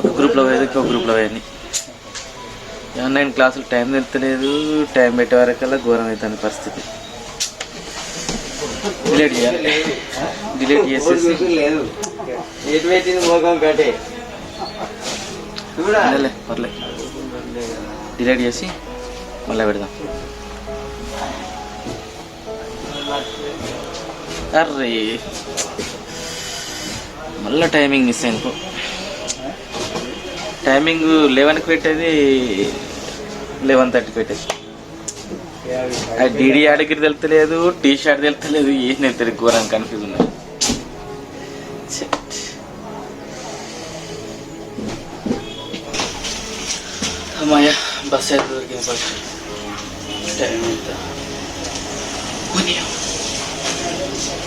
ఒక గ్రూప్లో పోయేది ఇంకో గ్రూప్లో పోయింది. ఆన్లైన్ క్లాసులు టైం తెలుస్తలేదు. టైం పెట్టే వరకల్లా ఘోరం అవుతుంది పరిస్థితి. డిలీట్ చేయాలి. డిలీట్ చేసేసి పర్లే డిలీట్ చేసి మళ్ళీ పెడదాం. అర్రే మళ్ళీ టైమింగ్ మిస్ అయింది. టైమింగ్ 11కి పెట్టేది 11:30కి పెట్టేది. అది డీడీ ఆడగిరి తెలుస్తలేదు, టీ షర్ట్ తెలుస్తలేదు, ఏం తెలుస్తుంది. ఘోరం కన్ఫ్యూజ్ ఉన్నది. అమ్మాయ బస్ అయితే దొరికింది. ఫస్ట్ టైం ఎంత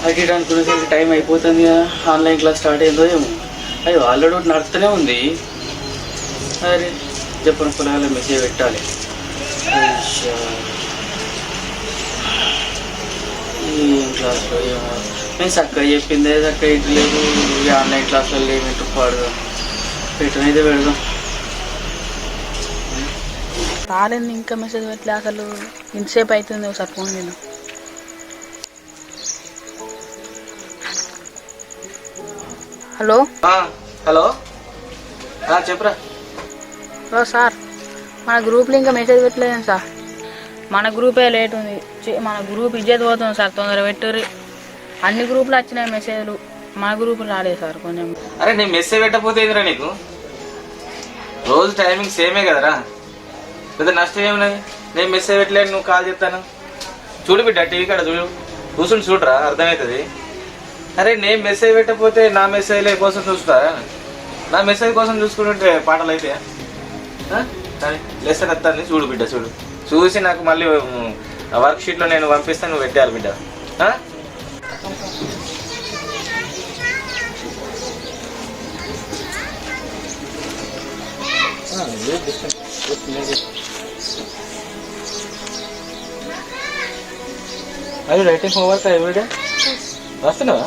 అటు అనుకునేసరికి టైం అయిపోతుంది కదా. ఆన్లైన్ క్లాస్ స్టార్ట్ అయిందో ఏమో. అయ్యో ఆల్రెడీ ఒకటి నడుస్తూనే ఉంది. అరే చెప్పిన పొలాల మెసేజ్ పెట్టాలి. ఏం క్లాస్లో ఏమో నేను చక్కగా చెప్పిందే చక్కగా ఇంటి లేదు. ఆన్లైన్ క్లాసులో ఏమిటో పాడుదాం, పెట్టనైతే పెడదాం. రాలేదు ఇంకా మెసేజ్ పెట్టలే. అసలు ఇంతసేపు అవుతుంది. ఒకసారి ఫోన్ నేను. హలో హలో చెప్పురా. హలో సార్, మన గ్రూప్లో ఇంకా మెసేజ్ పెట్టలేదు సార్. మన గ్రూపే లేట్ ఉంది. మన గ్రూప్ ఇజ్జత్ పోతుంది సార్. తొందరగా పెట్టుర్రి. అన్ని గ్రూపులు వచ్చినాయి మెసేజ్లు, మన గ్రూపులు రాలేదు సార్. కొంచెం అరే నేను మెసేజ్ పెట్టకపోతే ఏదిరా నీకు? రోజు టైమింగ్ సేమే కదరా, పెద్ద నష్టం ఏమున్నది. నేను మెసేజ్ పెట్టలేదు, నువ్వు కాల్ చేస్తాను. చూడు బిడ్డ, టీవీ కాడ చూడు, కూర్చుని చూడరా, అర్థమవుతుంది. అరే నేను మెసేజ్ పెట్టకపోతే నా మెసేజ్లే కోసం చూస్తా. నా మెసేజ్ కోసం చూసుకుంటుంటే పాటలు అయితే లెసన్ వస్తాను. చూడు బిడ్డ, చూడు, చూసి నాకు మళ్ళీ వర్క్ షీట్లో నేను పంపిస్తాను, నువ్వు పెట్టాలి బిడ్డ. అది రైటింగ్ హోంవర్క్ ఎవ్రీడే రాస్తున్నావా?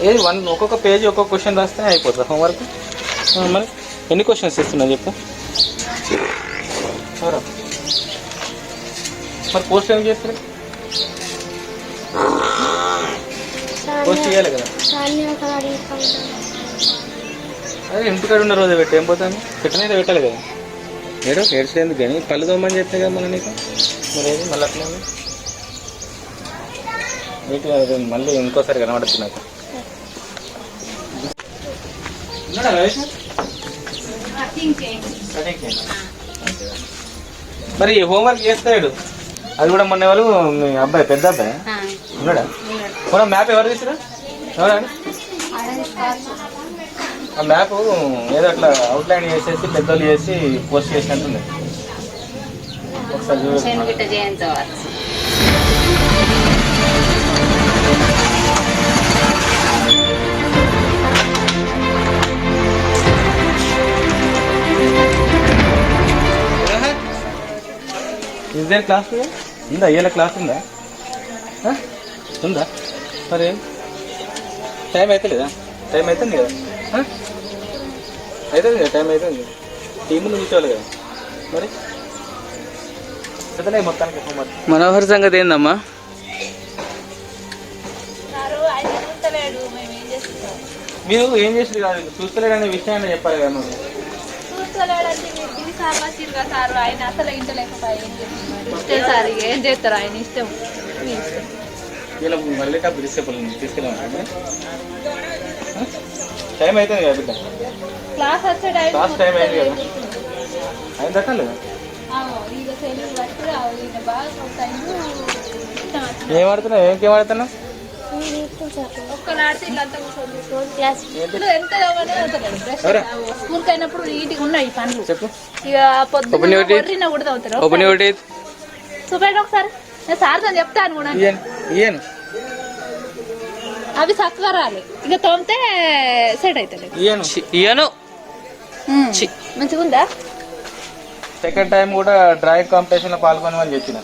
ఏది ఒక్కొక్క పేజీ ఒక్కొక్క క్వశ్చన్ రాస్తే అయిపోతుంది హోంవర్క్. మరి ఎన్ని క్వశ్చన్స్ ఇస్తున్నా చెప్పు. మరి పోస్ట్ ఏం చేస్తారు? పోస్ట్ చేయాలి కదా. అదే ఇంటికాడ ఉన్న రోజు పెట్టి ఏం పోతాను, పెట్టినైతే పెట్టాలి కదా. ఏడ్చలేదు కానీ పళ్ళు తోమని చెప్తే కదా మళ్ళీ నీకు. మరి ఏది మళ్ళీ అట్లా నీట్గా మళ్ళీ ఇంకోసారి కనబడుతుంది నాకు. మరి హోంవర్క్ చేస్తాడు. అది కూడా మొన్న ఎవరు మీ అబ్బాయి, పెద్ద అబ్బాయి ఉన్నాడా? మొన్న మ్యాప్ ఎవరు తీసిరా? ఎవరా? ఆ మ్యాప్ ఏదో అట్లా అవుట్లైన్ చేసేసి పెద్దోళ్ళు చేసి పోస్ట్ చేసినట్టుంది. ఒకసారి ఇదే క్లాస్ ఉందా? అయ్యేలా క్లాస్ ఉందా? ఉందా? మరి టైం అయితే లేదా? టైం అవుతుంది కదా, అవుతుంది కదా, టైం అవుతుంది. టీములు కూర్చోవాలి కదా. మరి పెద్దలే మొత్తానికి. మనోహర్ సంగతి ఏందమ్మా? మీరు ఏం చేసేది కాదు, చూస్తలేడు అనే విషయాన్ని చెప్పాలి కదా. మనం ఏం చేస్తారు ఆయన ఇష్టం. ఇలా మళ్ళీ డబ్బు తీసుకెళ్ళామంటే టైం అవుతుంది కదా బిడ్డ. క్లాస్ టైం అయింది కదా, ఆయన దక్కలేదు. ఏం ఆడుతున్నావు? ఏం ఆడుతున్నావు? స్కూల్కి అయినప్పుడు నీట్గా ఉన్నాయి పనులు. చెప్పు. ఇక పొద్దున్న కూడా అవుతారు. చూపండి ఒకసారి, నేను సార్తో చెప్తాను కూడా. అవి చక్కగా రాలి, ఇక తోమితే సెట్ అవుతుంది. మంచిగా ఉందా? సెకండ్ టైం కూడా డ్రాయింగ్ కాంపిటీషన్లో పాల్గొనమని చెప్పిన.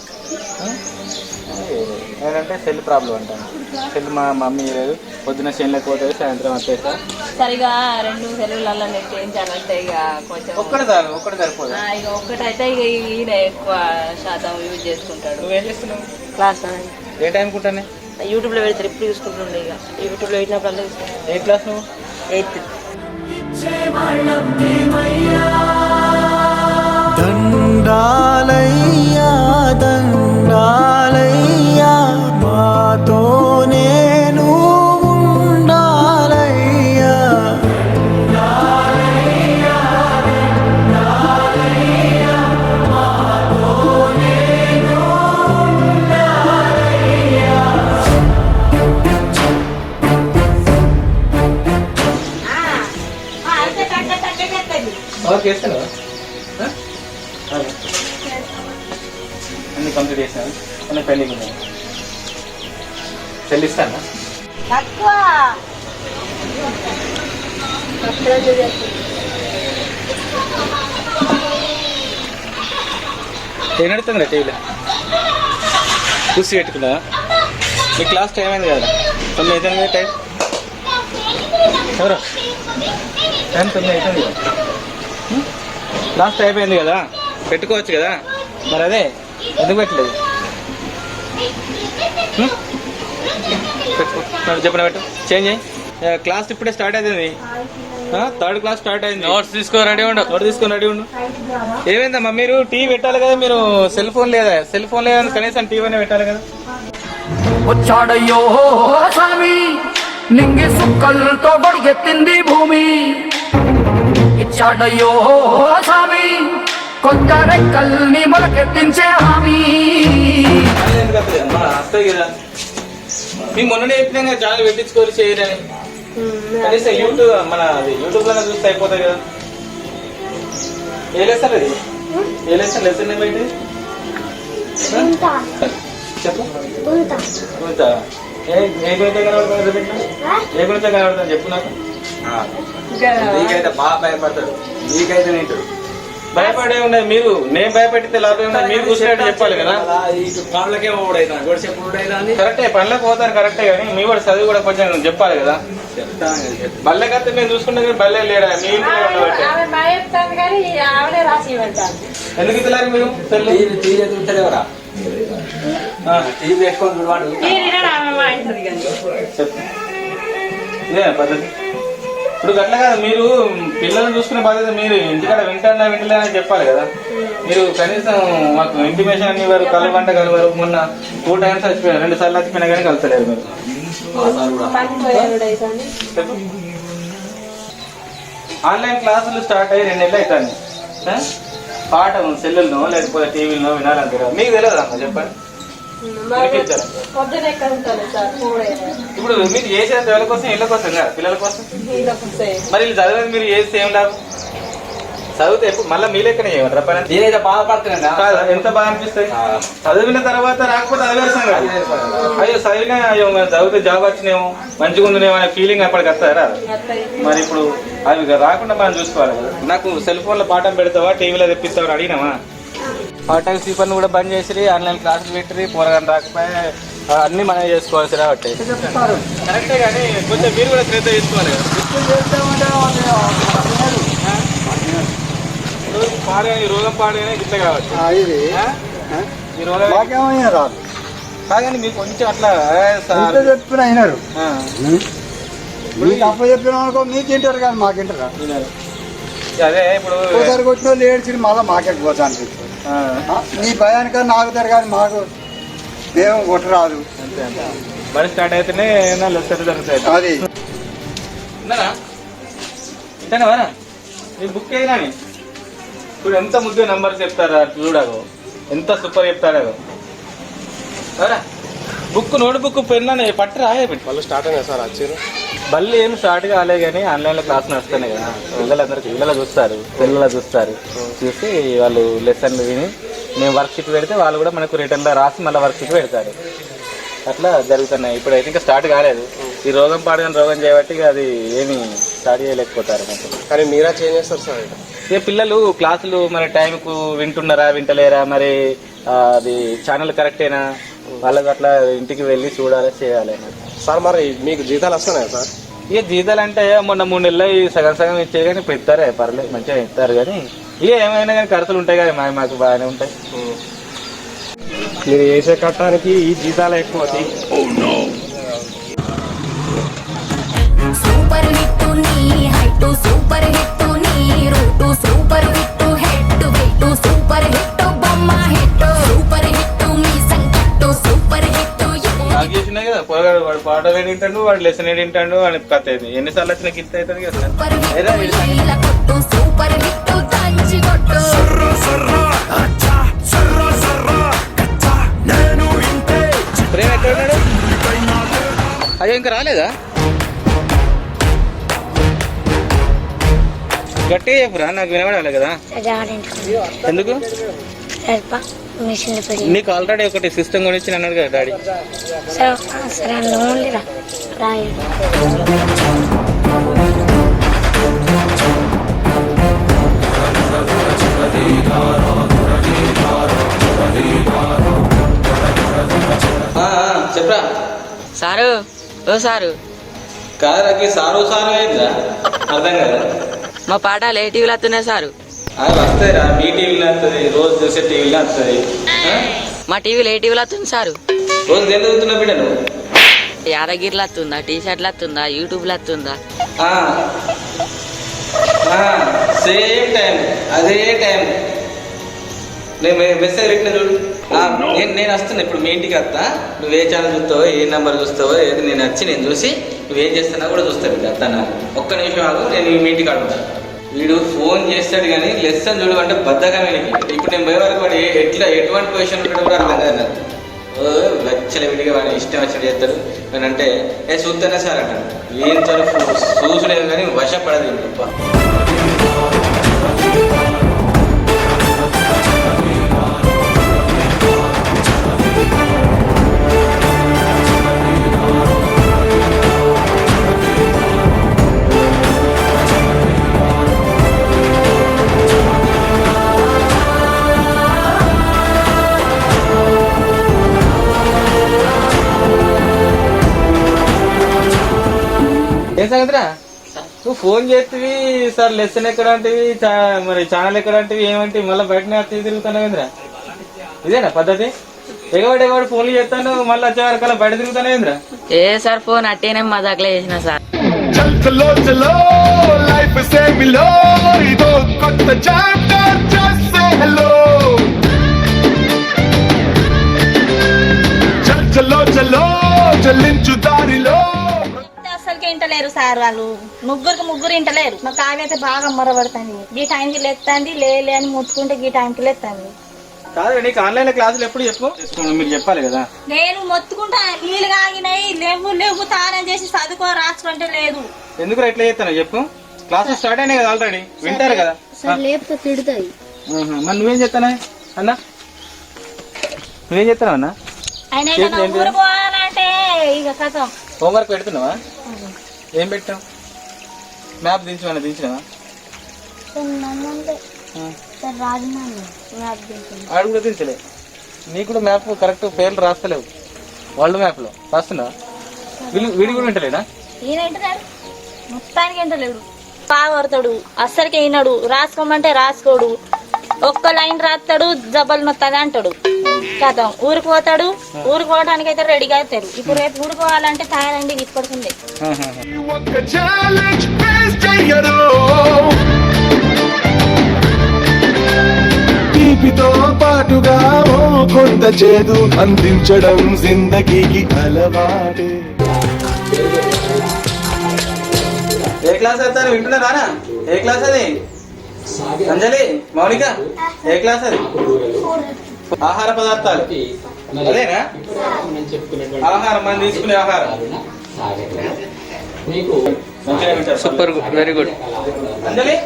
ఏంటంటే సెల్ ప్రాబ్లం అంటాను. సెల్ మా మమ్మీ లేదు, పొద్దున చేనులకు పోతుంది, సాయంత్రం వచ్చేస్తా. సరిగా 2 సెలవులలో నెట్ ఏంచాలంటే ఇక కొంచెం ఒక్కటి సరిపోదు. ఇక ఒక్కటైతే ఇక ఈయన ఎక్కువ శాతం యూజ్ చేసుకుంటాడు. నువ్వేం చేస్తున్నావు? క్లాస్ ఏ టైం కుంటానే? యూట్యూబ్లో పెడతారు, ఇప్పుడు చూసుకుంటుండే. ఇక యూట్యూబ్లో పెట్టినప్పుడు ఏ క్లాస్ నువ్వు? 8th. దండాలయ్యా దండాలయ్యా మాతో నేను ఉండాలయ్యా. చేస్తాను అన్ని కంప్లీట్ చేశాను. అన్నీ పెళ్ళికి ఉన్నాయి, చెల్లిస్తాను. ఏం నడుతుంది టీవీలో చూసి పెట్టుకున్నా. మీ క్లాస్ టైం అయింది కదా, 9 అవుతుంది కదా టైం. ఎవరు టైం 9 అవుతుంది కదా, క్లాస్ టైం అయింది కదా, పెట్టుకోవచ్చు కదా. మరి అదే ఎందుకు పెట్టలేదు? చెప్పిన పెట్టు, చేంజ్ అయ్యి. క్లాస్ ఇప్పుడే స్టార్ట్ అవుతుంది, 3rd క్లాస్ స్టార్ట్ అయింది. నోట్స్ తీసుకొని రెడీ ఉండు. ఏమైందమ్మా మీరు టీవీ పెట్టాలి కదా, మీరు సెల్ ఫోన్ లేదా? సెల్ ఫోన్ లేదా కనీసం టీవీ అనే పెట్టాలి కదా. వచ్చాడయ్యో స్వామి నింగి సుక్కలతో బడిగెత్తింది భూమి. ఇచ్చాడయ్యో స్వామి కొత్త రెక్కల్ని మొలకెత్తించే హామీ. వస్తాయి కదా, మీ మొన్ననే చెప్పినా కదా ఛానల్ పెట్టించుకోరు చేయరని. కనీసం యూట్యూబ్ లోనే చూస్తే అయిపోతాయి కదా. ఏ లెసన్ అది? ఏ లెసన్ బయట చెప్పు. ఏ గుణితో కనబడుతుంది? ఏ గుణితో కనబడుతుంది చెప్పు నాకు. నీకైతే బాగా భయపడతాడు, నీకైతే నింటాడు. భయపడే ఉన్నాయి మీరు. నేను భయపెట్టితే లాభం ఉన్నాయి, మీరు చూసినట్టు చెప్పాలి కదా. పనులకే ఓడైనా గొడిసేపు ఓడైనా కరెక్టే, పనులకు పోతారు కరెక్టే, కానీ మీ కూడా చదువు కూడా కొంచెం చెప్పాలి కదా. బల్లెకైతే మేము చూసుకుంటే బల్లె లేడా మీ ఇంట్లో ఉండబట్టే. ఎందుకు ఇతలేరు మీరు? టీవీ చూస్తలేవరా? టీవీ పెట్టుకొని చూడవాడు. ఇదే పద్ధతి. ఇప్పుడు అట్లా కదా, మీరు పిల్లల్ని చూసుకునే బాధ్యత మీరు. ఇంటికాడ వింటలే అని చెప్పాలి కదా. మీరు కనీసం మాకు ఇంటిమేషన్ అని వారు కలవంట కలవారు. మొన్న 2 times చచ్చిపోయినా, 2 సార్లు చచ్చిపోయినా కానీ కలుస్తలేరు మీరు. ఆన్లైన్ క్లాసులు స్టార్ట్ అయ్యి 2 నెలలు అవుతాయి. పాట సెల్లుల్లో లేకపోతే టీవీలో వినాలంటే మీకు తెలియదు అమ్మ చెప్పండి. ఇప్పుడు మీరు చేసేది పిల్లల కోసం, ఇళ్ళ కోసం కదా, పిల్లల కోసం. మరి వీళ్ళు చదివేది మీరు చేస్తే ఏం లాభం? చదివితే మళ్ళీ మీ లెక్కనే చేయమంటారా పని? నేనైతే బాధపడుతున్నా. ఎంత బాగా అనిపిస్తుంది చదివిన తర్వాత రాకపోతే అది వేస్తాం కదా. అయ్యో చదివినా అయ్యో చదివితే జాబ్ వచ్చినేమో మంచిగా ఉందినేమో అనే ఫీలింగ్ అప్పటికి వస్తారా? మరి ఇప్పుడు అవి రాకుండా మనం చూసుకోవాలి కదా. నాకు సెల్ ఫోన్ లో పాఠం పెడతావా, టీవీలో తెప్పిస్తావా అడిగినావా? పాఠాలు సీపర్ని కూడా బంద్ చేసి ఆన్లైన్ క్లాసులు పెట్టి పోరగాని రాకపోయా అన్ని మనం చేసుకోవాల్సి రాబట్టి కరెక్టే. కానీ కొంచెం మీరు కూడా శ్రద్ధ తీసుకోవాలి కదా. పాడే రోగం పాడేనే గిట్ల కావచ్చు. ఈ రోగం రాదు కాదని మీకు కొంచెం అట్లా చెప్పిన అయినారు. మీకు అప్ప చెప్పిన అనుకో మీకు ఇంటారు కానీ మాకింటారా? అదే ఇప్పుడు ఒకసారి కొట్టిన వాళ్ళు ఏడ్చి మళ్ళీ మాకెట్ పోతా అనిపిస్తుంది. నీ భయానికన్నా నాకుతారు కానీ మాకు మేము కొట్టరాదు. బడి స్టార్ట్ అయితేనే లెక్కలు జరుగుతాయి. అది ఇంతేనా నీ బుక్ అయినా ఇప్పుడు ఎంత ముద్దు నంబర్ చెప్తారా చూడగో, ఎంత సూపర్ చెప్తారో. బుక్ నోట్ బుక్ పెన్నా పట్టి రాయే వాళ్ళు స్టార్ట్ అయినా సార్ వచ్చారు. బళ్ళు ఏం స్టార్ట్ కాలే కానీ ఆన్లైన్లో క్లాస్ నడుస్తున్నాయి కదా. పిల్లలందరికీ పిల్లలు చూస్తారు, చూసి వాళ్ళు లెసన్లు విని మేము వర్క్ షీట్ పెడితే వాళ్ళు కూడా మనకు రిటర్న్లో రాసి మళ్ళీ వర్క్ షీట్ పెడతారు. అట్లా జరుగుతున్నాయి. ఇప్పుడు అయితే ఇంకా స్టార్ట్ కాలేదు. ఈ రోగం పాడుగాని రోగం చేయబట్టి అది ఏమి స్టార్ట్ చేయలేకపోతారు. కానీ మీరా చేంజ్ చేస్తారు సార్. ఇక పిల్లలు క్లాసులు మరి టైంకు వింటున్నారా వింటలేరా, మరి అది ఛానల్ కరెక్టేనా, వాళ్ళకి అట్లా ఇంటికి వెళ్ళి చూడాలి చేయాలి. సార్ మరి మీకు జీతాలు వస్తున్నాయా సార్? ఇక జీతాలు అంటే మొన్న 3 నెలలు సగం సగం ఇచ్చే కానీ ఇప్పుడు ఇస్తారే పర్లేదు మంచిగా ఇస్తారు కానీ ఇక ఏమైనా కానీ ఖర్చులు ఉంటాయి కదా మాకు బాగానే ఉంటాయి. మీరు వేసే కట్టానికి ఈ జీతాలు ఎక్కువ. సూపర్ హిట్ నీ హైట్ సూపర్ హిట్ నీ route super hit head weight super hit బొమ్మ హిట్ సూపర్ హిట్ మీ సంకట్ సూపర్ హిట్ నాకు చేసినాయి కదా పొరగాడు వాడు పాట వింటాడు వాడు లెసన్ వింటాడు అని కథ అయింది. ఎన్నిసార్లు వచ్చినా గిఫ్ట్ అవుతుంది కదా. కొట్టు సూపర్ హిట్ దంచి కొట్టు ప్రేమ ఎక్కడ ఉన్నాడు? అయ్యో ఇంకా రాలేదా? గట్టిగా చెప్పురా నాకు వినబడాలి కదా. ఎందుకు? నీకు ఆల్రెడీ ఒకటి సిస్టమ్ గురించి అన్నాడు కదా డాడీ. చెప్పరా సారు ఓ సారు కాదు సారు సారు అయిందా అర్థం కదా. మా పాఠాలు ఏ టీవీలో వస్తున్నాయి సారు? అది వస్తాయిరా మీ టీవీలో వస్తుంది రోజు చూసే టీవీలో వస్తుంది. మా టీవీలో ఏ టీవీలో వస్తుంది సారు? రోజు ఏం చదువుతున్నా బిడ్డ నువ్వు? యాదగిరిలో వస్తుందా, టీ షర్ట్లు వస్తుందా, యూట్యూబ్లో వస్తుందా? సేమ్ టైం అదే టైం నేను మెసేజ్ పెట్టిన చూడు. నేను వస్తున్నా ఇప్పుడు మీ ఇంటికి వస్తా. నువ్వు ఏ ఛానల్ చూస్తావో ఏ నెంబర్ చూస్తావో ఏది నేను వచ్చి నేను చూసి నువ్వేం చేస్తున్నా కూడా చూస్తాను బిడ్డ. అత్తన్నా ఒక్క నిమిషం ఆగు నేను మీ ఇంటికి అడుగుతా. వీడు ఫోన్ చేస్తాడు కానీ లెసన్ చూడు అంటే బద్దకమేనికి. ఇప్పుడు నేను పోయే వరకు వాడు ఎటువంటి పొజిషన్ ఉంటాడు కూడా అర్థం కాదు నాకు. వెచ్చల విడిగా వాడు ఇష్టం వచ్చినట్టు చేస్తాడు. నేనంటే చూస్తానే సార్ అంటాడు. ఏం చూసులేదు కానీ వశపడదు తప్ప. ఏం సంగతిరా నువ్వు ఫోన్ చేస్తేవి సార్ లెసన్ ఎక్కడ అంటివి మరి ఛానల్ ఎక్కడ అంటివి ఏమంటే మళ్ళీ బయటనే అత్తి తిరుగుతానేంద్రా? ఇదేనా పద్ధతి? ఎగవాడు ఫోన్లు చేస్తాను మళ్ళీ వచ్చే వరకు అలా బయట తిరుగుతానేంద్రా? ఏ సార్ ఫోన్ అట్టేనే మజాక్లే చేసిన సార్. అసలుకే ఇంటలేరు సార్ వాళ్ళు ముగ్గురు ఇంటలేరు. మా కావ్య అయితే బాగా మొరబడుతుంది. ఈ టైంకి లేస్తుంది లేలే అని ముట్టుకుంటే ఈ టైంకి లేస్తుంది. కాదు నీకు ఆన్లైన్ క్లాసులు ఎప్పుడు మీరు చెప్పాలి కదా. నేను మొత్తుకుంటా నీళ్ళు కాగినాయి లేవు తానం చేసి చదువుకో రాసుకుంటే లేదు. ఎందుకు ఎట్లా చేస్తాను చెప్పు. క్లాసెస్ స్టార్ట్ అయినాయి కదా ఆల్రెడీ వింటారు కదా. మరి నువ్వేం చెప్తానా అన్నా? నువ్వేం చెప్తావు అన్నా? ఆయన ఊరు పోవాలంటే ఇక కథం. హోంవర్క్ పెడుతున్నావా? ఏం పెట్టావు? మ్యాప్ దించినావా? ఆడు కూడా దించలే. నీకు కూడా మ్యాప్ కరెక్ట్ పేర్లు రాస్తలేవు. వరల్డ్ మ్యాప్ లో రాస్తున్నావా? వీడి కూడా వింటలేడా? ఈయన ఇంటలేడు మొత్తానికి ఇంటలేడు. పావడతాడు అస్సలకి అయినాడు. రాసుకోమంటే రాసుకోడు. ఒక్క లైన్ రాస్తాడు జబ్బలు నొత్తది అంటాడు. కథం ఊరికి పోతాడు. ఊరికి పోవడానికి అయితే రెడీగా అవుతారు. ఇప్పుడు రేపు ఊరికి పోవాలంటే తయారండి ఇప్పటికుంది. తీపితో పాటుగా కొంత చేదు అందించడం జిందగీకి అలవాటే. ఏ క్లాస్ అవుతారు వింటున్నారా? ఏ క్లాస్ అది? అంజలి మౌనిక ఏ క్లాస్ అది? ఆహార పదార్థాలు అదేనా? ఆహారం మనం తీసుకునే ఆహారం సూపర్ గుడ్ వెరీ గుడ్. అంజలి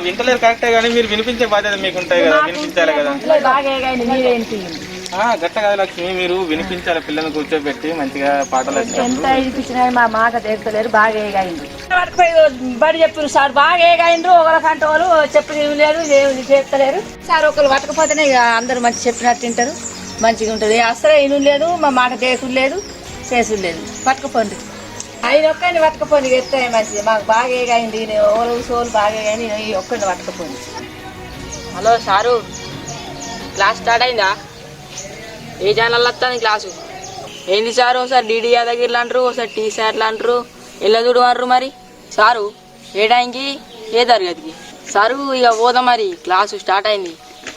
వింటలేరు కరెక్టే కానీ మీరు వినిపించే బాధ్యత మీకు ఉంటాయి కదా. వినిపించాలి కదా. గట్ట కాదు లక్ష్మి, మీరు వినిపించాలి. పిల్లల్ని కూర్చోబెట్టి మంచిగా పాటలు ఎంత వినిపించినా మా మాట తీర్చలేరు. బాగా ఏగాయింది బడి చెప్పారు సార్. బాగా ఏగాయిండ్రు. ఒకరికంటే వాళ్ళు చెప్పలేదు ఏమి చేస్తలేరు సార్. ఒకరు పట్టకపోతేనే ఇక అందరు మంచి చెప్పినట్టు తింటారు. మంచిగా ఉంటుంది. అసలు ఇను లేదు, మా మాట కేసులు లేదు, చేసులు లేదు. పట్టుకుపోండి, ఆయన ఒక్కడిని పట్టుకుపోండి, ఎత్తే మంచిది. మాకు బాగా అయింది, ఓరు సోలు బాగా అయింది, ఈ ఒక్కడిని పట్టుకుపోండి. హలో సారు, క్లాస్ స్టార్ట్ అయిందా? ఏ ఛానల్ వస్తుంది క్లాసు? ఏంది సారు, ఒకసారి డిడి యాదగిరిలు అంటారు, ఒకసారి టీ సార్లు అంటారు, ఎలా చూడు అంటారు. మరి సారు ఏ టైంకి, ఏ తరగతికి? సారు ఇక పోదాం, మరి క్లాసు స్టార్ట్ అయింది.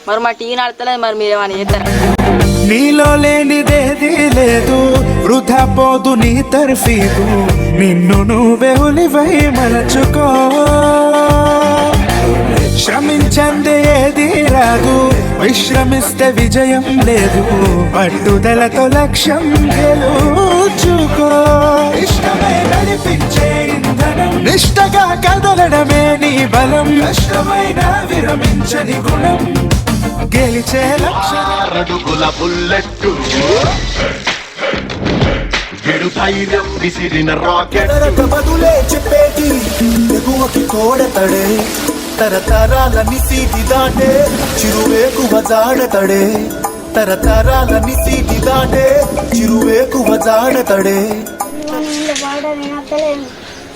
మరి మా టీ నడతలేదు, మరి మీరేమైనా చేస్తారా? నీలో లేనిదేది లేదు, వృధా పోదు నీ తర్ఫీదు, నిన్ను నువ్వే ఉలివై మలచుకో. శ్రమించందే ఏది రాదు, విశ్రమిస్తే విజయం లేదు, పట్టుదలతో లక్ష్యం గెలుచుకో. ఇష్టమై నడిపించే ఇంధనం, నిష్టగా కదలడమే నీ బలం, కష్టమైన విరమించని గుణం, గెలిచే లక్ష్యం. బుల్లెట్టు ధైర్యం విసిరిన రాకెట్ బదులే చెప్పేటి ఎగువకి కోడతడే, తరతరాల నిసీటి దాటే చిరువేకువ జాడతడే, తరతరాల నిసీటి దాటే చిరువేకువ జాడతడే.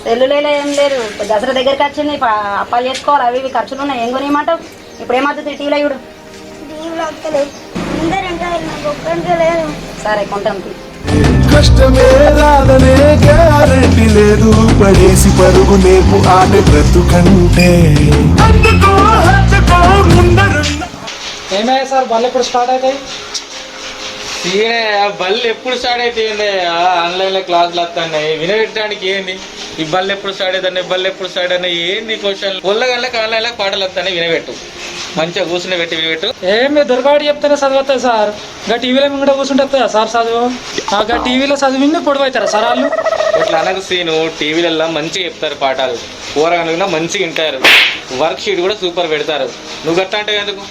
సెల్లులేలో ఏం లేదు, దసరా దగ్గరికి వచ్చింది, అప్పాలు చేసుకోవాలి, అవి ఇవి ఖర్చులు ఉన్నాయి. ఏం కొనియమంటావు? ఇప్పుడు ఏమవుతుంది టీవీలో చూడు. సరే కొంటాం. కష్టమే రాదనే గ్యారెంటీ లేదు, పడేసి పరుగు నేపు ఆట బ్రతుకంటే. ఏమయ్యా సార్ బళ్ళు ఎప్పుడు స్టార్ట్ అవుతాయి? బళ్ళు ఎప్పుడు స్టార్ట్ అయితే ఆన్లైన్లో క్లాసులు వస్తున్నాయి, వినడానికి ఏంది? ఈ బళ్ళు ఎప్పుడు స్టార్ట్ అవుతున్నాయి, బళ్ళు ఎప్పుడు స్టార్ట్ అయినాయి, ఏంది క్వశ్చన్? పొల్లగళ్ళకి ఆన్లైన్లో పాటలు వస్తున్నాయి, వినబెట్టు, మంచిగా కూర్చుని పెట్టి వినబెట్టు. మీరు దొరకవాడి చెప్తారా చదువుతాయి సార్? ఇంకా టీవీలో కూడా కూర్చుంటుందా సార్ చదువు? ఆ టీవీలో చదివింది పొడవు అవుతారా సార్ వాళ్ళు? ఇట్లా అనకు సీను, టీవీలలో మంచిగా చెప్తారు పాఠాలు, కూరగాయలు మంచిగా వింటారు, వర్క్ షీట్ కూడా సూపర్ పెడతారు. నువ్వు గట్టా అంటే ఎందుకు?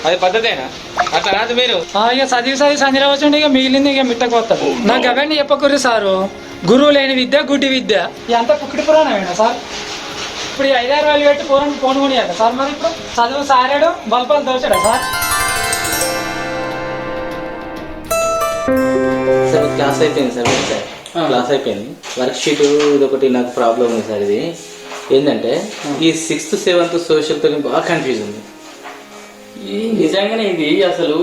అది పద్ధతేనా? అట్లా కాదు మీరు. ఇక చదివి సంజయ్ వచ్చండి, ఇక మిగిలింది ఇక మిట్టకొస్తాడు. నాకు అవన్నీ చెప్పకూడదు సారు. గురువు లేని విద్య గుడ్డి విద్య, ఎంత పుక్కిడి పురాణమేనా సార్? ఇప్పుడు 5,000 వేలు పెట్టి ఫోన్ కొనియాలి సార్? మరి ఇప్పుడు చదువు సారాడు, బల్పాలు దోచాడా సార్? సార్ క్లాస్ అయిపోయింది సార్, క్లాస్ అయిపోయింది. వర్క్ షీట్ ఇదొకటి నాకు ప్రాబ్లం ఉంది సార్. ఇది ఏంటంటే ఈ 6th 7th సోషల్తో బాగా కన్ఫ్యూజ్ ఉంది. నిజంగానే ఇది అసలు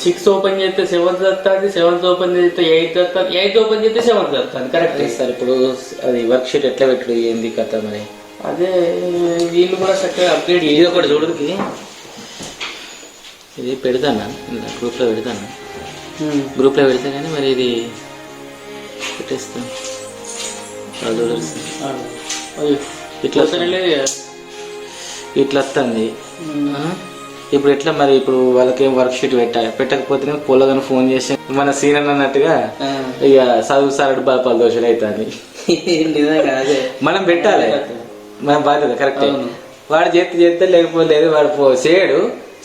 6 ఓపెన్ చేస్తే 7th వస్తుంది, 7th ఓపెన్ చేస్తే 8th వస్తుంది, 8th ఓపెన్ చేస్తే 7th వస్తుంది. Correct sir. ఇప్పుడు అది వర్క్ షీట్ ఎట్లా పెట్టుడు, ఏంది కథ? మరి అదే వీళ్ళు కూడా చక్కగా అప్డేట్. ఇది ఒకటి చూడడానికి ఇది పెడతానా, గ్రూప్లో పెడతాను, గ్రూప్లో పెడతా కానీ మరి ఇది పెట్టేస్తాను. ఇట్లా ఇట్లా వస్తుంది. ఇప్పుడు ఎట్లా మరి? ఇప్పుడు వాళ్ళకి ఏం వర్క్ షీట్ పెట్టకపోతే పొలగానే ఫోన్ చేసి మన సీనియర్ అన్నట్టుగా ఇక చదువు సార్ బాపాలు దోషులు అవుతుంది. మనం పెట్టాలి, మన బాధ్యత కరెక్ట్. వాడు చేస్తే లేకపోతే వాడు చేయడు.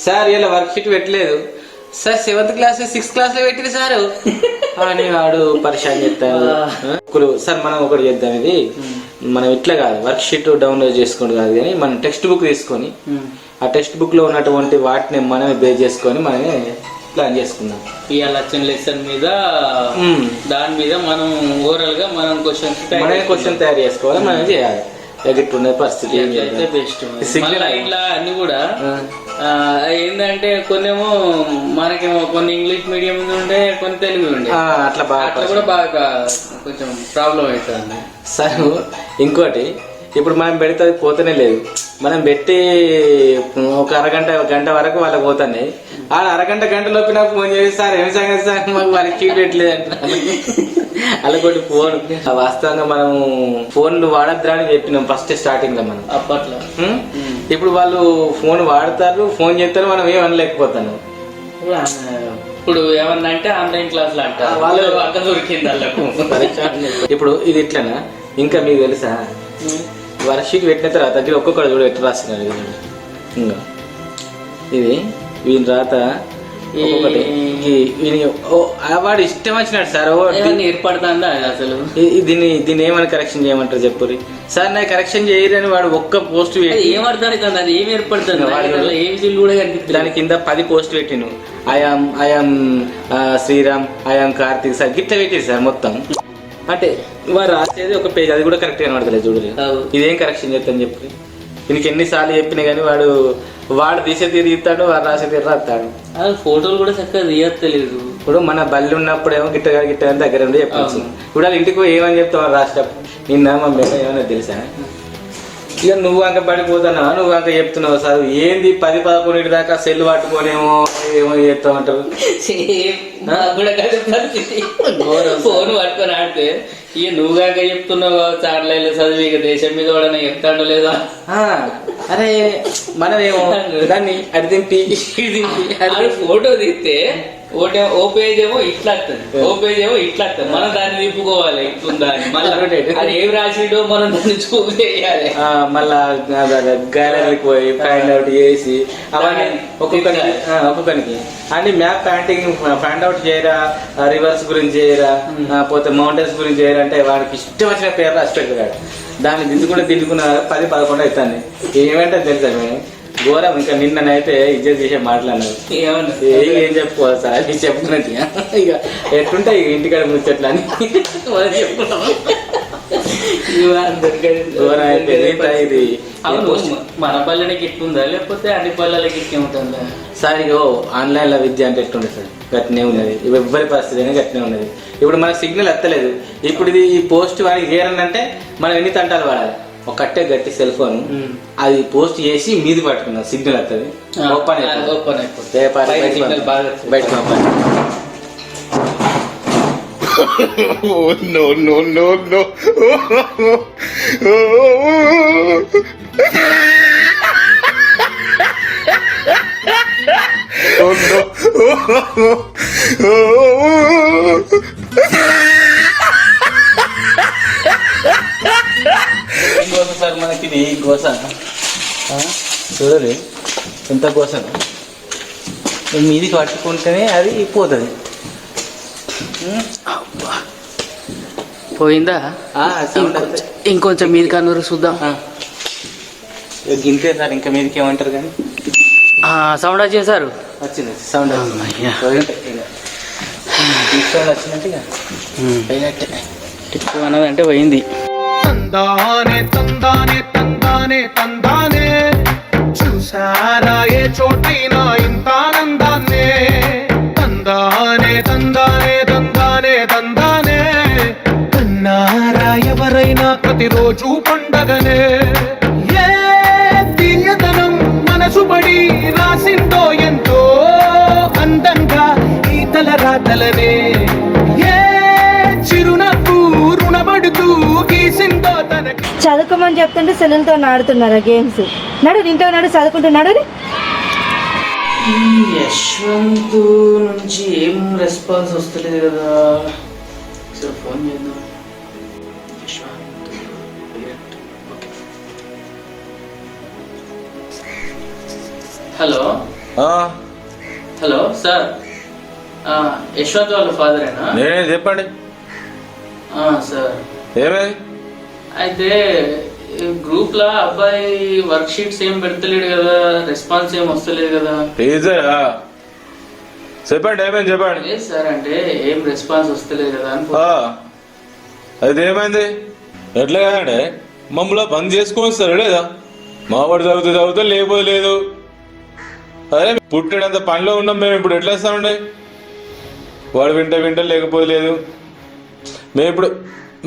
సార్ ఇలా వర్క్ షీట్ పెట్టలేదు సార్, 7th క్లాస్ 6th క్లాస్లో పెట్టింది సారు అని వాడు పరిశాన్ చేస్తాడు. సార్ మనం ఒకటి చేద్దాం, ఇది మనం ఇట్లా కాదు, వర్క్ షీట్ డౌన్లోడ్ చేసుకోండి కాదు కానీ మనం టెక్స్ట్ బుక్ తీసుకొని ఆ టెక్స్ట్ బుక్ లో ఉన్నటువంటి వాటిని మనమే బేస్ చేసుకొని మనమే ప్లాన్ చేసుకుందాం. ఇవాళ వచ్చిన లెసన్ మీద దాని మీద మనం ఓవరాల్ గా మనం క్వశ్చన్ తయారు చేసుకోవాలి, మనం చేయాలి. ఎగిట్టుండే పరిస్థితి బెస్ట్. ఇట్లా అన్ని కూడా ఏంటంటే కొన్నేమో మనకేమో కొన్ని ఇంగ్లీష్ మీడియం ఉండే, కొన్ని తెలుగు ఉండే, అట్లా కూడా బాగా కొంచెం ప్రాబ్లం అవుతుంది సార్. ఇంకోటి ఇప్పుడు మనం పెడితే పోతూనే లేదు, మనం పెట్టి ఒక గంట వరకు వాళ్ళకి పోతున్నాయి. ఆ గంట లోపు నాకు ఫోన్ చేసి సార్ ఏం సంగతి సార్ మాకు వాళ్ళకి చీట్ పెట్టలేదు అంటున్నాను. అలాగొట్టి ఫోన్ వాస్తవంగా మనం ఫోన్లు వాడద్దా అని చెప్పినాం ఫస్ట్ స్టార్టింగ్ లో మనం అప్పట్లో. ఇప్పుడు వాళ్ళు ఫోన్ వాడతారు, ఫోన్ చేస్తారు, మనం ఏం అనలేకపోతాను. ఇప్పుడు ఏమన్నా అంటే ఆన్లైన్ క్లాసులు అంటారు, వాళ్ళు అక్కడ దొరికింది వాళ్ళకు. ఇప్పుడు ఇది ఇట్లనా? ఇంకా మీకు తెలుసా, వర్క్ షీట్ పెట్టిన తర్వాత దగ్గర ఒక్కొక్కడు చూడ ఎట్లా రాస్తున్నారు. ఇంకా ఇది వీని రాత వాడు ఇష్టం వచ్చినాడు సార్. ఏర్పడుతుందా అసలు? దీన్ని ఏమని కరెక్షన్ చేయమంటారు చెప్పు సార్. నాకు కరెక్షన్ చేయరని వాడు ఒక్క పోస్ట్ ఏమర్థం అది ఏం ఏర్పడుతుంది? దాని కింద 10 పోస్ట్ పెట్టిను. I'm Sriram, I'm Karthik sir గిట్ల పెట్టింది సార్ మొత్తం. అంటే వాడు రాసేది ఒక పేజ్, అది కూడా కరెక్ట్ కనబడతలేదు చూడలేదు. ఇదేం కరెక్షన్ చేస్తాను చెప్పి దీనికి ఎన్నిసార్లు చెప్పినా కానీ వాడు తీసే తీరు తీస్తాడు, వాడు రాసే తీరు రాస్తాడు. ఫోటోలు కూడా చక్కగా తీయలేదు. ఇప్పుడు మన బల్లి ఉన్నప్పుడేమో గిట్ట దగ్గర ఉండి చెప్పచ్చు. ఇప్పుడు వాళ్ళు ఇంటికి పోయి ఏమని చెప్తావు రాసేటప్పుడు, నిన్న మా మేడం ఏమన్నా తెలుసా, ఇక నువ్వు అంక పడిపోతున్నావా, నువ్వు అంక చెప్తున్నావు సార్ ఏంది 10-11 దాకా సెల్ పట్టుకోనేమో ఏమో చెప్తామంటారు. ఫోన్ పట్టుకొని ఆడితే ఇక నువ్వు కాక చెప్తున్నావు చార్లైలు చదివి ఇక దేశం మీద కూడా చెప్తాడో లేదా. అరే మనమేమో దాన్ని అది దింపి అది ఫోటో తీస్తే ఓ పేజ్ ఏమో ఇట్లా వస్తుంది, ఓ పేజ్ ఏమో ఇట్లా వస్తుంది. మనం దాన్ని తిప్పుకోవాలి ఇట్లుందా అని. మళ్ళీ అది ఏం రాసిడో మనం దాన్ని చూపేయాలి. మళ్ళా గ్యాలరీకి పోయి ఫైండ్ అవుట్ చేసి అవన్నీ ఒక్కొక్కరికి అని మ్యాప్ ఫైండ్ అవుట్ చేయరా, రివర్స్ గురించి చేయరా, పోతే మౌంటైన్స్ గురించి చేయరా అంటే వాడికి ఇష్టం వచ్చిన పేరు రాసి పెడతాడు. దాన్ని దిద్దుకున్న 10-11 అవుతుంది. ఏమంటే తెలుసా మేము ఘోరం. ఇంకా నిన్ననైతే ఇజ్జత్ చేసే మాట్లాడినారు. ఏం చెప్పుకోవాలి సార్ అది చెప్పుకున్నట్టు ఇక ఎట్లుంటాయి ఇంటికాడ ముచ్చట్లు అని చెప్పుకున్నాము. ఇది మన పల్లెనికి ఎట్లుందా లేకపోతే అన్ని పల్లెలకి ఎట్లా ఉంటుందా సార్? ఇగో ఆన్లైన్లో విద్య అంటే ఎట్లుండే సార్ గట్నే ఉన్నది. ఎవ్వరి పరిస్థితి అయినా గట్నే ఉన్నది. ఇప్పుడు మనకు సిగ్నల్ ఎత్తలేదు. ఇప్పుడు ఇది ఈ పోస్ట్ వాడికి చేయాలంటే మనం ఎన్ని తంటాలు వాడాలి? ఒకటే గట్టి సెల్ ఫోన్ అది పోస్ట్ చేసి మీది పట్టుకున్నాం, సిగ్నల్ వస్తుంది, ఓపెన్ అయిపోతుంది, బయటకు సార్. మనకి ఇది గోస చూడదు ఎంత గోసను మీదికి పట్టుకుంటేనే అది పోతుంది. పోయిందా? ఇంకొంచెం మీది కన్నూరు చూద్దాం. గింతే సార్, ఇంకా మీదికి ఏమంటారు కానీ సౌండ్ వచ్చేసారు. వచ్చింది సౌండ్ వచ్చినట్టుగా అన్నదంటే పోయింది. తందానే తందానే తందానే తందానే చూసారా ఏ చోటైనా ఇంత ఆనందాన్నే. తందానే తందానే తందానే తందానే కన్నారా ఎవరైనా ప్రతిరోజు పండగనే. ఏ తీయదనం మనసు పడి రాసిందో ఎంతో అందంగా ఈ తల రాతలనే. ఏ చిరునవ్వు రుణపడుతూ గీసిందో తనకి. చదువుకోమని చెప్తుంటే సెల్లులతో ఆడుతున్నారా గేమ్స్? నడు ఇంట్లో నడు చదువుకుంటున్నాడు. ఈ యశ్వంత్ నుంచి ఏం రెస్పాన్స్ వస్తలేదు కదా, ఫోన్ చేద్దాం. హలో హలో సార్, యశ్వంత్ వాళ్ళ ఫాదరేనా? నేనే చెప్పండి సార్. ఏమే అయితే గ్రూప్ లా అబ్బాయి వర్క్ షీట్స్ ఏం పెడతలేడు కదా, రెస్పాన్స్ ఏం వస్తలేదు కదా. చెప్పండి ఏమేమి చెప్పండి. లేదు సార్, అంటే ఏం రెస్పాన్స్ వస్తలేదు కదా అని. అది ఏమైంది? ఎట్లా కదండి మమ్మల్ని పని చేసుకొని వస్తారు లేదా? మావాడు చదువుతా లేకపోతే లేదు. అరే పుట్టినంత పనిలో ఉన్నాం మేము, ఇప్పుడు ఎట్లా వేస్తామండి? వాడు వింట లేకపోతే లేదు.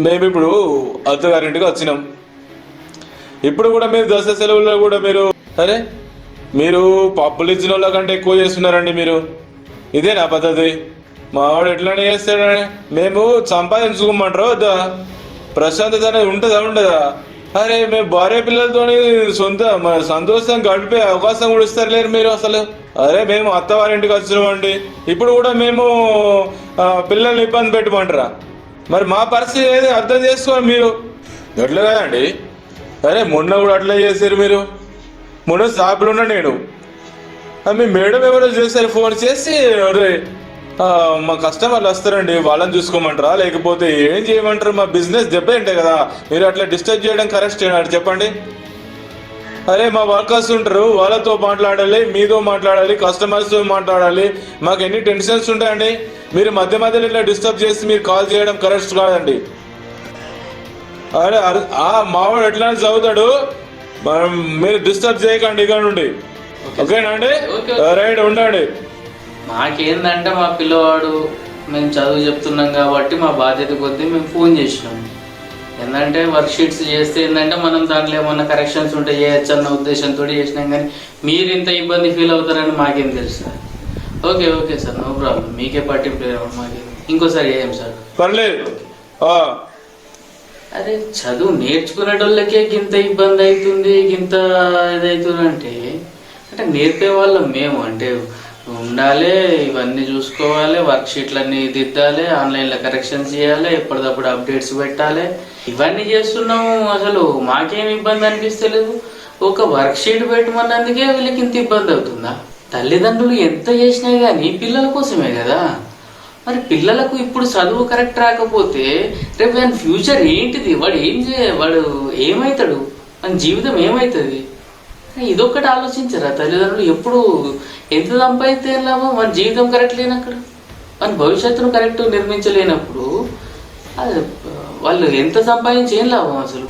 మేము ఇప్పుడు అత్తగారింటికి వచ్చినాం. ఇప్పుడు కూడా మీరు దసరా సెలవుల్లో కూడా మీరు పప్పులు ఇచ్చిన వాళ్ళ కంటే ఎక్కువ చేస్తున్నారండి మీరు. ఇదే నా పద్ధతి. మావాడు ఎట్లానే చేస్తాడని మేము సంపాదించుకోమంటారా వద్దా? ప్రశాంతత అనేది ఉండదా? అరే మేము భార్య పిల్లలతో సంతోషం గడిపే అవకాశం కూడా ఇస్తారు లేరు మీరు అసలు. అరే మేము అత్తవారింటికి వచ్చినామండి, ఇప్పుడు కూడా మేము పిల్లల్ని ఇబ్బంది పెట్టమంటారా? మరి మా పరిస్థితి ఏది అర్థం చేసుకోవాలి మీరు. ఎట్లా కదండి? అరే మొన్న కూడా అట్లా చేశారు మీరు. మొన్న షాపులో ఉన్నా నేను, మీ మేడం ఎవరో చేశారు ఫోన్ చేసి, అరే మా కస్టమర్లు వస్తారండి, వాళ్ళని చూసుకోమంటారా లేకపోతే ఏం చేయమంటారు? మా బిజినెస్ దెబ్బతింటాయి కదా, మీరు అట్లా డిస్టర్బ్ చేయడం కరెక్ట్ చేయడం చెప్పండి. అరే మా వర్కర్స్ ఉంటారు, వాళ్ళతో మాట్లాడాలి, మీతో మాట్లాడాలి, కస్టమర్స్తో మాట్లాడాలి. మాకు ఎన్ని టెన్షన్స్ ఉంటాయండి. మీరు మధ్య మధ్యలో ఇట్లా డిస్టర్బ్ చేసి మీరు కాల్ చేయడం కరెక్ట్ కాదండి. అరే మావాడు ఎట్లా చదువుతాడు, మీరు డిస్టర్బ్ చేయకండి ఇక్కడ నుండి. ఓకేనా అండి? రైట్, ఉండండి. మాకేందంటే మా పిల్లవాడు మేము చదువు చెప్తున్నాం కాబట్టి మా బాధ్యత కొద్దీ మేము ఫోన్ చేసినాం. ఏంటంటే వర్క్ షీట్స్ చేస్తే ఏంటంటే మనం దాంట్లో ఏమన్నా కరెక్షన్స్ ఉంటే చేయొచ్చు అన్న ఉద్దేశంతో చేసినాం. కానీ మీరు ఇంత ఇబ్బంది ఫీల్ అవుతారని మాకేం తెలుసు sir. Okay sir, no problem. మీకే పట్టింపు మాకే. ఇంకోసారి ఏం సార్ పర్లేదు. అరే చదువు నేర్చుకునేటోళ్ళకే ఇంత ఇబ్బంది అవుతుంది, ఇంత ఇదవుతుంది అంటే నేర్పే వాళ్ళం మేము. అంటే ఉండాలి, ఇవన్నీ చూసుకోవాలి, వర్క్ షీట్లన్నీ దిద్దాలి, ఆన్లైన్లో కరెక్షన్స్ చేయాలి, ఎప్పటికప్పుడు అప్డేట్స్ పెట్టాలి, ఇవన్నీ చేస్తున్నాము. అసలు మాకేం ఇబ్బంది అనిపిస్తలేదు. ఒక వర్క్ షీట్ పెట్టమన్నందుకే వీళ్ళకి ఇంత ఇబ్బంది అవుతుందా? తల్లిదండ్రులు ఎంత చేసినా కానీ పిల్లల కోసమే కదా. మరి పిల్లలకు ఇప్పుడు చదువు కరెక్ట్ రాకపోతే రేపు ఆయన ఫ్యూచర్ ఏంటిది? వాడు ఏమవుతాడు? మన జీవితం ఏమవుతుంది? ఇదొక్కటి ఆలోచించరా తల్లిదండ్రులు? ఎప్పుడు ఎంత సంపాదిస్తే లాభం? మన జీవితం కరెక్ట్ లేనక్కడ, మన భవిష్యత్తును కరెక్ట్ నిర్మించలేనప్పుడు వాళ్ళు ఎంత సంపాదించి ఏం లాభం అసలు?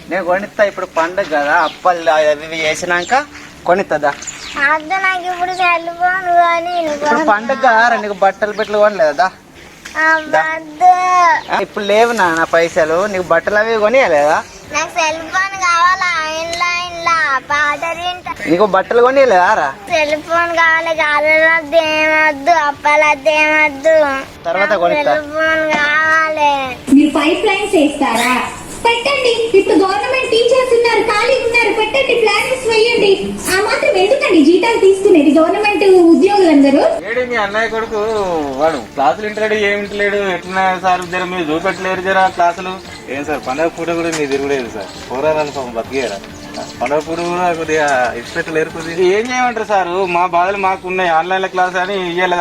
నేను కొనిస్తా, ఇప్పుడు పండుగ కదా, అప్పలు అవి చేసినాక కొనిస్తుందా? నాకు ఇప్పుడు సెల్ఫోన్ కానీ ఇప్పుడు పండుగ నీకు బట్టలు కొనలేదా? ఇప్పుడు లేవు నా పైసలు, నీకు బట్టలు అవి కొనియలేదా? నాకు సెల్ ఫోన్ కావాలా? నీకు బట్టలు కొనియలేదా రా? సెల్ ఫోన్ కావాలి, గాలద్దు ఏమద్దు, అప్పలద్దు ఏమద్దు, తర్వాత కొనిస్తా. సెల్ ఫోన్ కావాలి. మీరు పైప్ లైన్స్ వేస్తారా? పెట్టండి. ఇప్పుడు గవర్నమెంట్ టీచర్స్ ఉన్నారు, ఖాళీ ఉన్నారు, పెట్టండి, ప్లానింగ్స్ వేయండి. ఆ మాత్రం ఎందుకండి జీతాలు తీసుకునేది గవర్నమెంట్ ఉద్యోగులందరూ? ఏడు మీ అన్నయ్య కొడుకు వాడు క్లాసులు ఇంటలేడు, ఏమి ఇంటలేడు, ఎట్లా సార్ జర మీరు చూపెట్టలేరు జర క్లాసులు. ఏం సార్ పండగ పూట కూడా మీరు తిరుగులేదు సార్, పోరాలని పాపం బతికేరా? పండగ పూట కూడా కొద్దిగా ఇష్టపెట్టలేరు. కొద్దిగా ఏం చేయమంటారు సార్? మా బాధలు మాకు ఉన్నాయి. ఆన్లైన్ క్లాస్ అని ఇయ్యాలి.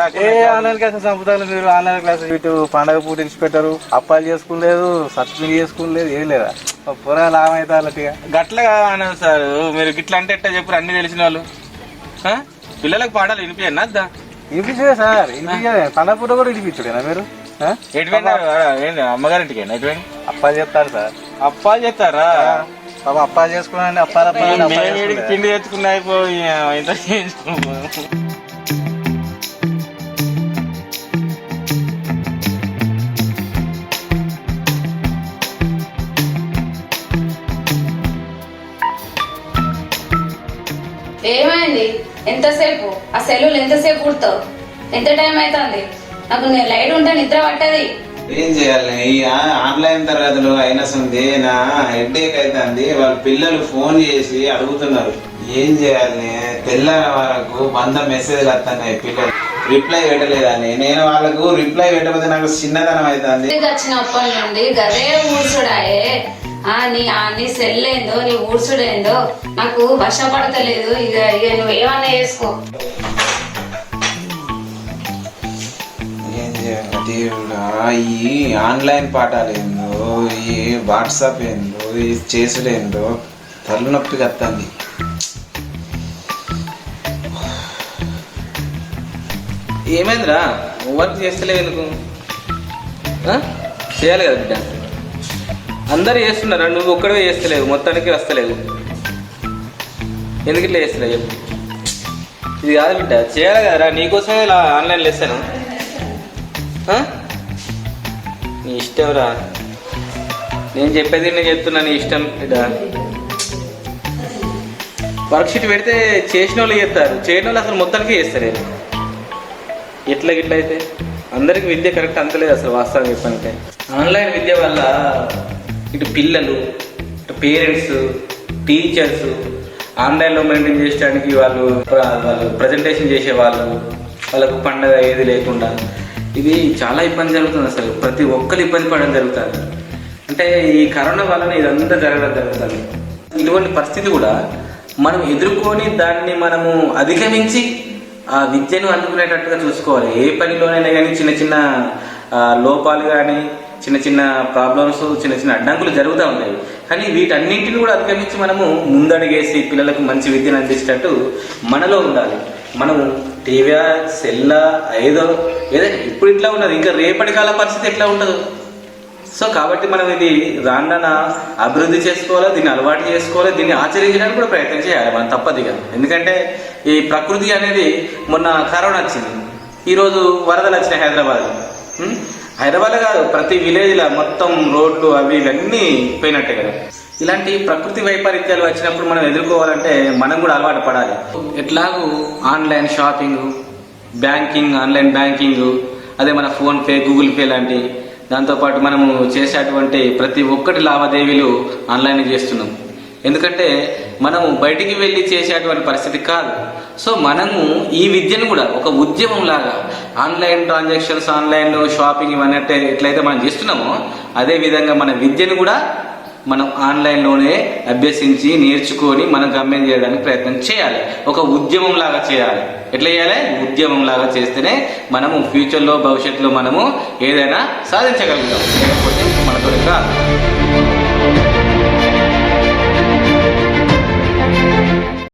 ఆన్లైన్ క్లాస్ చంపుతారు మీరు. ఆన్లైన్ క్లాస్ ఇటు పండగ పూట ఇచ్చిపెట్టారు, అప్పాలు చేసుకులేదు, సబ్సిడీ చేసుకులేదు, ఏం లేదా? పొరాలు లాభమైతే వాళ్ళకి గట్లగా అన్నారు సార్. మీరు గిట్లా అంటే ఎట్టా చెప్పారు? అన్ని తెలిసిన వాళ్ళు పిల్లలకు పాఠాలు వినిపించండి అద్దా? వినిపించే సార్, వినిపించే. పండగ పూట కూడా వినిపించుడేనా మీరు? ఎటువైనా అమ్మగారింటికి ఎటువైనా అప్పాలు చెప్తారు సార్. అప్పాలు చెప్తారా? పాపం అప్పాలు చేసుకున్నాండి, అప్పాలు తిండి తెచ్చుకున్నా అయిపోయి ఇంత చేయించుకో. ఏమైంది? ఎంతసేపు ఆ సెల్లులు ఎంతసేపు కుడతావు? ఎంత టైం అవుతుంది? నాకు లైట్ ఉంటే నిద్ర పట్టది. ఏం చేయాలి? ఈ ఆన్లైన్ తరగతులు అయినా ఉంది, నా హెడ్ఏక్ అవుతుంది. వాళ్ళ పిల్లలు ఫోన్ చేసి అడుగుతున్నారు ఏం చేయాలి. తెల్లార వాళ్ళకు 100 మెసేజ్లు వస్తున్నాయి, పిల్లలు రిప్లై పెట్టలేదని. నేను వాళ్ళకు రిప్లై పెట్టకపోతే నాకు చిన్నతనం అవుతుంది. వచ్చినప్పటి నుండి గదే ఊడ్చుడాయే. నీ సెల్ ఏందో, నీ ఊడ్చుడేందో నాకు వశపడతలేదు. ఇక నువ్వేమన్నా చేసుకో. దేవుడా, ఈ ఆన్లైన్ పాఠాలు ఏందో, ఈ వాట్సాప్ ఏందో, ఈ చేసుడు ఏందో తల్లు నొప్పిగా వస్తుంది. ఏమైందిరా? వర్క్ చేస్తలేవు ఎందుకు? చేయాలి కదా బిడ్డ, అందరు చేస్తున్నారా? నువ్వు ఒక్కడే చేస్తలేవు, మొత్తానికి వస్తలేవు. ఎందుకు ఇట్లా చేస్తలేవు చెప్పు? ఇది కాదు బిడ్డ, చేయాలి కదరా. నీకోసమే ఇలా ఆన్లైన్ చేస్తాను. నీ ఇష్టం రా, నేను చెప్పేది నేను చెప్తున్నా, నీ ఇష్టం బిడ్డ. వర్క్షీట్ పెడితే చేసిన వాళ్ళు చేస్తారు, చేయని వాళ్ళు అసలు మొత్తానికి చేస్తారు. ఎట్లా గిట్ల అయితే అందరికి విద్య కరెక్ట్ అంతలేదు అసలు. వాస్తవం చెప్పాలంటే ఆన్లైన్ విద్య వల్ల ఇటు పిల్లలు, ఇటు పేరెంట్స్, టీచర్స్ ఆన్లైన్లో మెయింటైన్ చేయడానికి వాళ్ళు ప్రజెంటేషన్ చేసేవాళ్ళు, వాళ్ళకు పండగ ఏది లేకుండా ఇది చాలా ఇబ్బంది జరుగుతుంది. అసలు ప్రతి ఒక్కరు ఇబ్బంది పడడం జరుగుతుంది. అంటే ఈ కరోనా వలన ఇదంతా జరగడం జరుగుతుంది. ఇటువంటి పరిస్థితి కూడా మనం ఎదుర్కొని దాన్ని మనము అధిగమించి ఆ విద్యను అందుకునేటట్టుగా చూసుకోవాలి. ఏ పనిలోనైనా కానీ చిన్న చిన్న లోపాలు కానీ చిన్న చిన్న ప్రాబ్లమ్స్ చిన్న చిన్న అడ్డంకులు జరుగుతూ ఉంటాయి. కానీ వీటన్నింటిని కూడా అధిగమించి మనము ముందడుగేసి పిల్లలకు మంచి విద్యను అందించేటట్టు మనలో ఉండాలి. మనము టీవీ సెల్లా ఏదో ఏదైనా ఇప్పుడు ఇట్లా ఉన్నది, ఇంకా రేపటి కాల పరిస్థితి ఎట్లా ఉండదు. సో కాబట్టి మనం ఇది రాన్న అభివృద్ధి చేసుకోవాలి, దీన్ని అలవాటు చేసుకోవాలి, దీన్ని ఆచరించడానికి కూడా ప్రయత్నం చేయాలి మనం తప్పదిగా. ఎందుకంటే ఈ ప్రకృతి అనేది మొన్న కరోనా వచ్చింది, ఈరోజు వరదలు వచ్చినాయి హైదరాబాద్ కాదు ప్రతి విలేజ్లో మొత్తం రోడ్లు అవి ఇవన్నీ పోయినట్టే కదా. ఇలాంటి ప్రకృతి వైపరీత్యాలు వచ్చినప్పుడు మనం ఎదుర్కోవాలంటే మనం కూడా అలవాటు పడాలి. ఎట్లాగూ online shopping, banking, online banking, అదే మన ఫోన్పే, గూగుల్ పే లాంటి దాంతోపాటు మనము చేసేటువంటి ప్రతి ఒక్కటి లావాదేవీలు ఆన్లైన్ చేస్తున్నాం. ఎందుకంటే మనము బయటికి వెళ్ళి చేసేటువంటి పరిస్థితి కాదు. సో మనము ఈ విద్యను కూడా ఒక ఉద్యమం లాగా ఆన్లైన్ ట్రాన్సాక్షన్స్, ఆన్లైన్ షాపింగ్ ఇవన్నీ ఎట్లయితే మనం చేస్తున్నామో అదే విధంగా మన విద్యను కూడా మనం ఆన్లైన్లోనే అభ్యసించి నేర్చుకొని మనం గమ్యం చేయడానికి ప్రయత్నం చేయాలి. ఒక ఉద్యమం లాగా చేయాలి. ఎట్లా చేయాలి? ఉద్యమం లాగా చేస్తేనే మనము ఫ్యూచర్లో భవిష్యత్తులో మనము ఏదైనా సాధించగలుగుతాం. లేకపోతే